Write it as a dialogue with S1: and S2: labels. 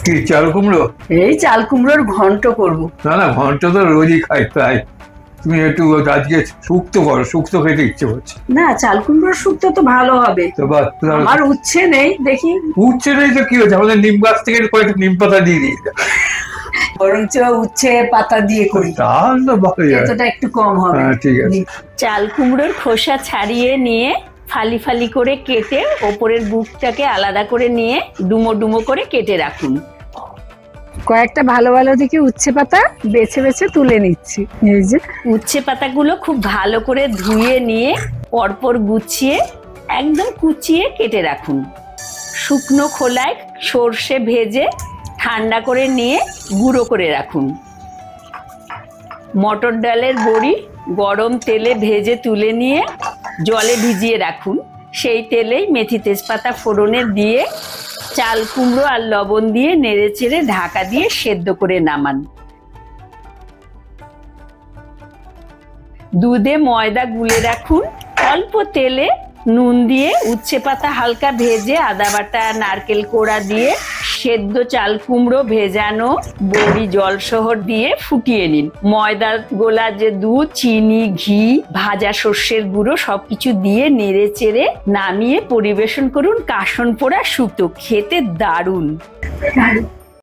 S1: কি চাল কুমড়ো?
S2: এই চাল কুমড়োর ঘন্ট করব।
S1: না না, ঘন্ট তো রোজই খাই প্রায়। তুমি একটু আজকে শুক্তো করো, শুক্তো খেতে ইচ্ছে করছে।
S2: না, চাল কুমড়োর শুক্তো তো ভালো হবে।
S1: তো
S2: আমার উচ্ছে নেই, দেখি।
S1: উচ্ছে নেই তো কি হচ্ছে, আমাদের নিম গাছ থেকে কয়েকটা নিম পাতা দিয়ে দিই,
S2: বরঞ্চ উচ্ছে পাতা দিয়ে করি,
S1: তাহলে ভালো,
S2: এতটা একটু কম হবে।
S1: ঠিক আছে।
S3: চাল কুমড়োর খোসা ছাড়িয়ে নিয়ে ফালি ফালি করে কেটে ওপরের বুকটাকে আলাদা করে নিয়ে ডুমো ডুমো করে কেটে রাখুন।
S2: কয়েকটা ভালো ভালো দেখে উচ্ছে পাতা বেছে বেছে তুলে নিচ্ছি। এই যে
S3: উচ্ছে পাতাগুলো খুব ভালো করে ধুয়ে নিয়ে পরপর গুছিয়ে একদম কুচিয়ে কেটে রাখুন। শুকনো খোলায় সর্ষে ভেজে ঠান্ডা করে নিয়ে গুঁড়ো করে রাখুন। মটর ডালের বড়ি গরম তেলে ভেজে তুলে নিয়ে জলে ভিজিয়ে রাখুন। সেই তেলেই মেথি তেজপাতা ফোড়নে দিয়ে চাল কুমড়ো আর লবণ দিয়ে নেড়ে চেড়ে ঢাকা দিয়ে সেদ্ধ করে নামান। দুধে ময়দা গুলে রাখুন। অল্প তেলে নুন দিয়ে উচ্ছে পাতা হালকা ভেজে আদা বাটা নারকেল কোড়া দিয়ে সেদ্ধ চাল কুমড়ো ভেজানো বড়ি জলসহ দিয়ে ফুটিয়ে নিন। ময়দা গোলা যে দুধ, চিনি, ঘি, ভাজা সর্ষের গুঁড়ো সবকিছু দিয়ে নেড়ে চেড়ে নামিয়ে পরিবেশন করুন। কাশন পোড়া শুক্তো, খেতে দারুণ।